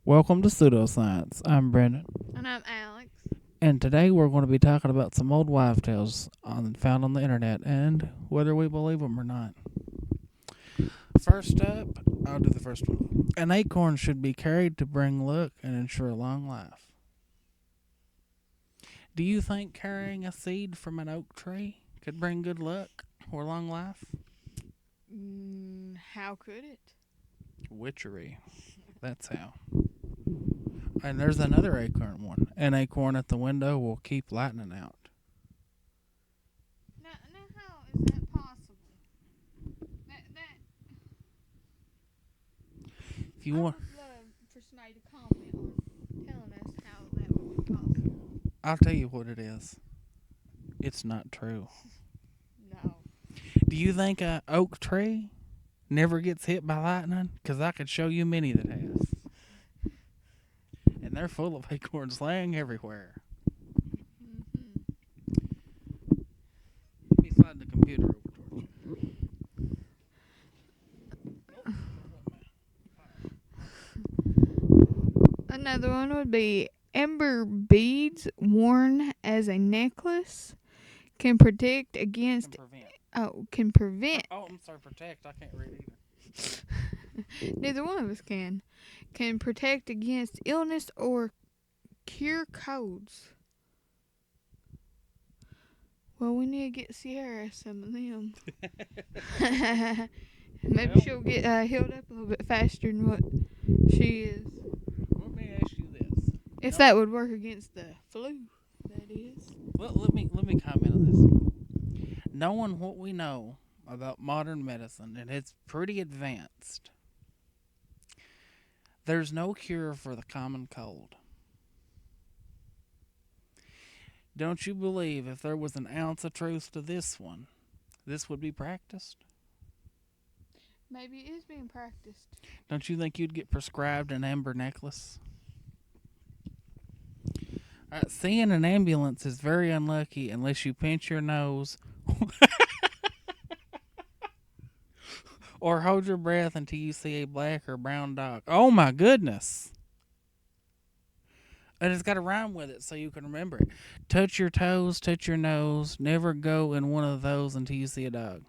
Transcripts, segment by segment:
Welcome to Pseudoscience. I'm Brendan, And I'm Alex. and today we're going to be talking about some old wives' tales found on the internet and whether we believe them or not. First up, I'll do the first one. An acorn should be carried to bring luck and ensure a long life. Do you think carrying a seed from an oak tree could bring good luck or long life? How could it? Witchery. That's how. And there's another acorn one. An acorn at the window will keep lightning out. Now how is that possible? If you want, I would love for somebody to comment on telling us how that would be possible. I'll tell you what it is. It's not true. No. Do you think a oak tree never gets hit by lightning? Because I could show you many that has. And they're full of acorns laying everywhere. Let me slide the computer over towards you. Another one would be amber beads worn as a necklace can protect against. Can prevent. Oh, I'm sorry, protect. I can't read either. Neither one of us can. Can protect against illness or cure colds. Well, we need to get Sierra some of them. Maybe she'll get healed up a little bit faster than what she is. Let me ask you this. If that would work against the flu, that is. Well, let me comment on this. Knowing what we know about modern medicine, and it's pretty advanced, there's no cure for the common cold. Don't you believe if there was an ounce of truth to this one, this would be practiced? Maybe it is being practiced. Don't you think you'd get prescribed an amber necklace? Seeing an ambulance is very unlucky unless you pinch your nose or hold your breath until you see a black or brown dog. Oh my goodness. And it's got a rhyme with it so you can remember it. Touch your toes, touch your nose. Never go in one of those until you see a dog.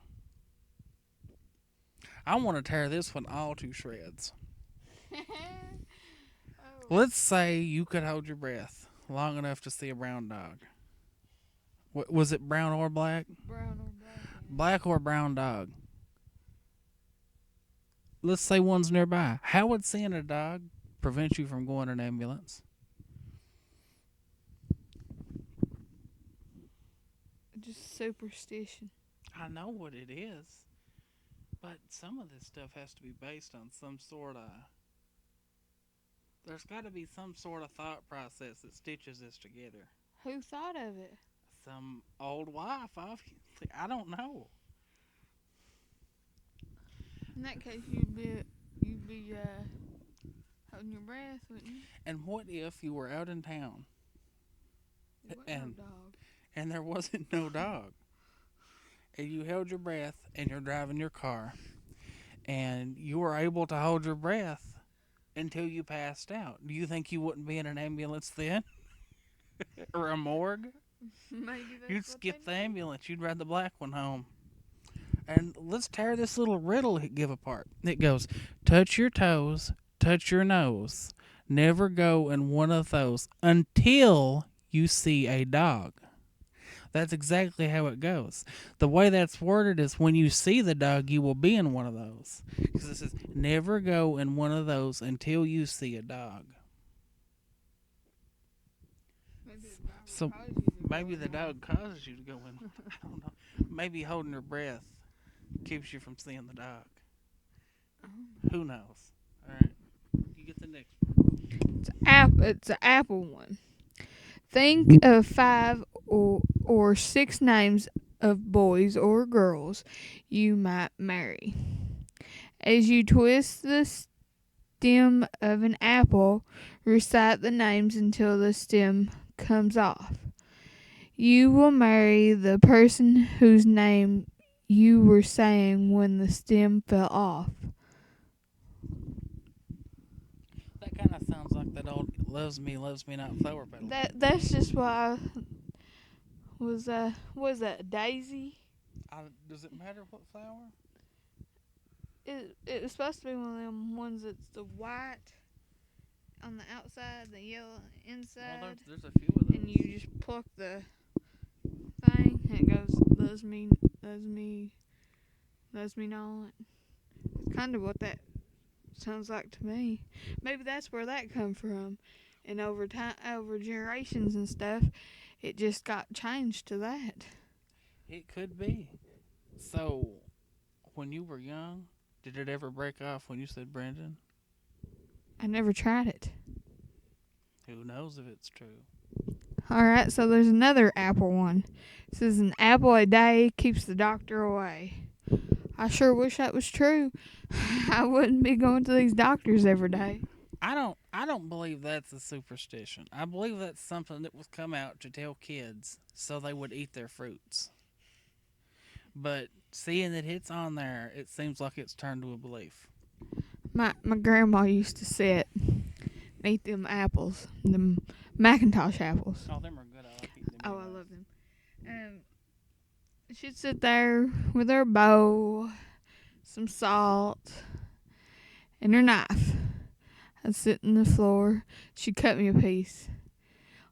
I want to tear this one all to shreds. Let's say you could hold your breath long enough to see a brown dog. Was it brown or black? Brown or black. Black or brown dog. Let's say one's nearby. How would seeing a dog prevent you from going to an ambulance? Just superstition. I know what it is, but some of this stuff has to be based on some sort of... There's got to be some sort of thought process that stitches this together. Who thought of it? Some old wife, obviously. I don't know. In that case, you'd be holding your breath, wouldn't you? And what if you were out in town There wasn't no dog. and there wasn't no dog, and you held your breath and you're driving your car and you were able to hold your breath until you passed out? Do you think you wouldn't be in an ambulance then? Or a morgue? Maybe that's You'd what skip the they ambulance. You'd ride the black one home. And let's tear this little riddle give apart. It goes, touch your toes, touch your nose. Never go in one of those until you see a dog. That's exactly how it goes. The way that's worded is when you see the dog, you will be in one of those. Because it says, never go in one of those until you see a dog. So maybe the dog causes you to go in. I don't know. Maybe holding your breath keeps you from seeing the dog. Who knows? All right. You get the next one. It's an apple one. Think of 5 or 6 names of boys or girls you might marry. As you twist the stem of an apple, recite the names until the stem comes off. You will marry the person whose name you were saying when the stem fell off. That kind of sounds that old loves me not flower petal. That's just why was that a daisy? Does it matter what flower? It was supposed to be one of them ones that's the white on the outside, the yellow Well, inside, there's a few of those. and you just pluck the thing, and it goes loves me, loves me not. It's kind of what that sounds like to me. Maybe that's where that come from, and over time, over generations and stuff, it just got changed to that. It could be. So, when you were young, did it ever break off when you said Brandon? I never tried it. Who knows if it's true? All right, so there's another apple one. It says an apple a day keeps the doctor away. I sure wish that was true. I wouldn't be going to these doctors every day. I don't believe that's a superstition. I believe that's something that was come out to tell kids so they would eat their fruits. But seeing that it's on there, it seems like it's turned to a belief. My grandma used to sit and eat them apples, them Macintosh apples. Oh, them are good. I like eating them. Oh, I anyways. love them. She'd sit there with her bowl, some salt, and her knife. I'd sit on the floor. She'd cut me a piece.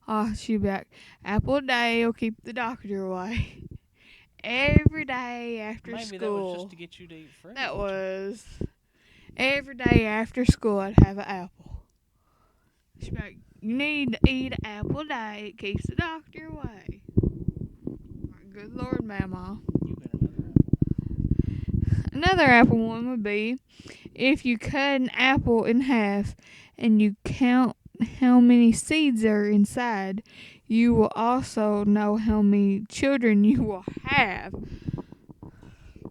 Oh, she'd be like, apple a day will keep the doctor away. Every day after Maybe that was school. just to get you to eat fruit. That was. Every day after school, I'd have an apple. She'd be like, you need to eat an apple a day. It keeps the doctor away. Good Lord, Mama. You got another apple. Another apple one would be if you cut an apple in half and you count how many seeds are inside, you will also know how many children you will have.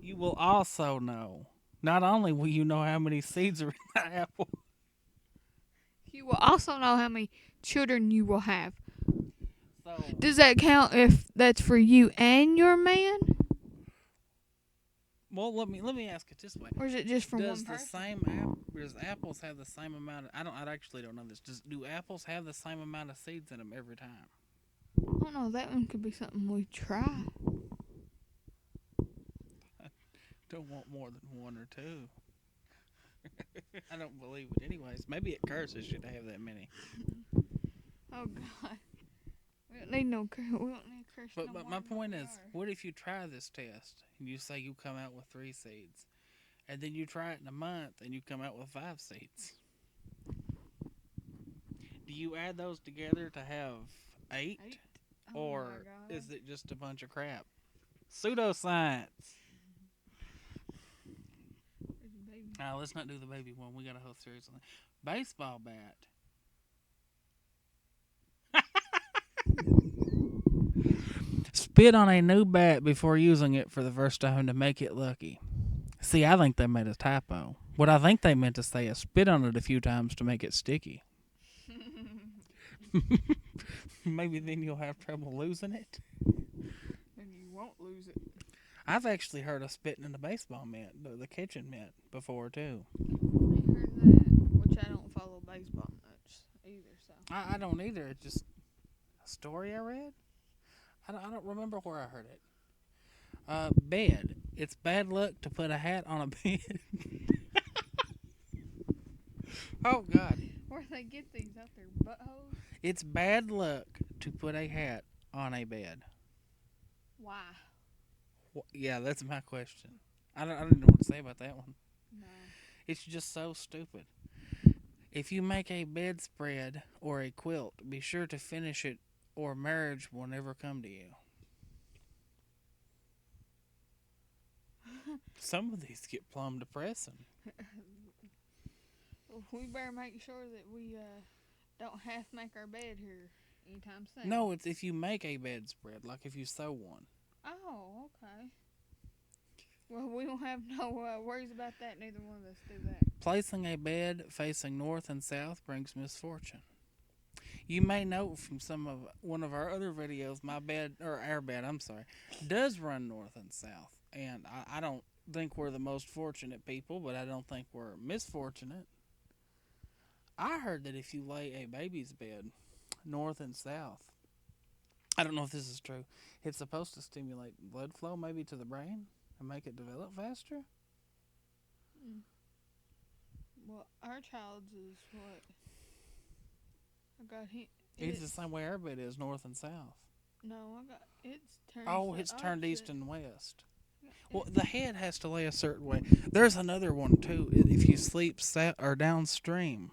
You will also know. Not only will you know how many seeds are in that apple. You will also know how many children you will have. So Does that count if that's for you and your man? well, let me ask it this way. Or is it just for Does one the person? same does apples have the same amount of I actually don't know this. Do apples have the same amount of seeds in them every time? I don't know. That one could be something we try. Don't want more than one or two. I don't believe it anyways. Maybe it curses you to have that many. Oh God. We don't need no curse. We don't need curse. But my point is, what if you try this test and you say you come out with 3 seeds, and then you try it in a month and you come out with 5 seeds? Do you add those together to have 8? Oh Or my God. is it just a bunch of crap? Pseudoscience. Let's not do the baby one. We got a whole series on that. Baseball bat. Spit on a new bat before using it for the first time to make it lucky. See, I think they made a typo. What I think they meant to say is spit on it a few times to make it sticky. Maybe then you'll have trouble losing it. And you won't lose it. I've actually heard of spitting in the baseball mitt, the kitchen mitt, before too. I heard that, which I don't follow baseball much either. So I don't either. It's just a story I read. I don't remember where I heard it. Bed. It's bad luck to put a hat on a bed. Oh God. where they get these out their buttholes? It's bad luck to put a hat on a bed. Why? Yeah, that's my question. I don't know what to say about that one. No. It's just so stupid. If you make a bedspread or a quilt, be sure to finish it or marriage will never come to you. Some of these get plumb depressing. We better make sure that we don't have to make our bed here anytime soon. No, it's if you make a bedspread, like if you sew one. Oh, okay. Well, we don't have no worries about that. Neither one of us do that. Placing a bed facing north and south brings misfortune. You may note from one of our other videos, our bed, does run north and south. And I don't think we're the most fortunate people, but I don't think we're misfortunate. I heard that if you lay a baby's bed north and south, I don't know if this is true, it's supposed to stimulate blood flow maybe to the brain and make it develop faster. Mm. Well, our child's is what I got. It's the same way our bed is, north and south. No, I got it's turned. Oh, The it's turned east opposite. and west. Yeah, Well, the head has to lay a certain way. There's another one too. If you sleep or downstream,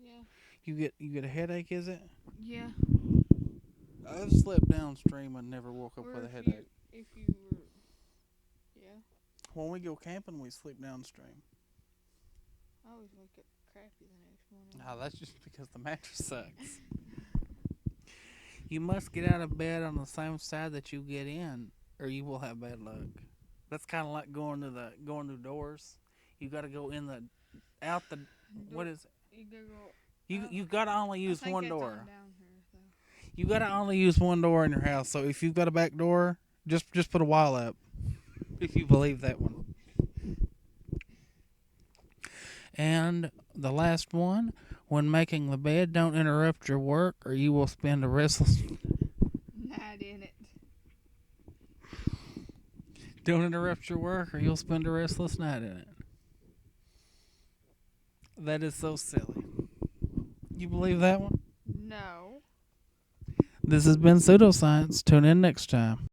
yeah, you get a headache. Is it? yeah. I've slept downstream and never woke up Or with a if headache. you were, yeah. When we go camping, we sleep downstream. I always wake up crappy the next morning. No, that's just because the mattress sucks. You must get out of bed on the same side that you get in, or you will have bad luck. That's kind of like going to doors. You got to go in the out the what is it? You gotta go. You got to only use I think one it's door. on down here, though. You got to only use one door in your house. So if you've got a back door, just put a wall up. If you believe that one. And the last one, when making the bed, don't interrupt your work, or you will spend a restless. Night in it. Don't interrupt your work, or you'll spend a restless night in it. That is so silly. You believe that one? No. This has been Pseudoscience. Tune in next time.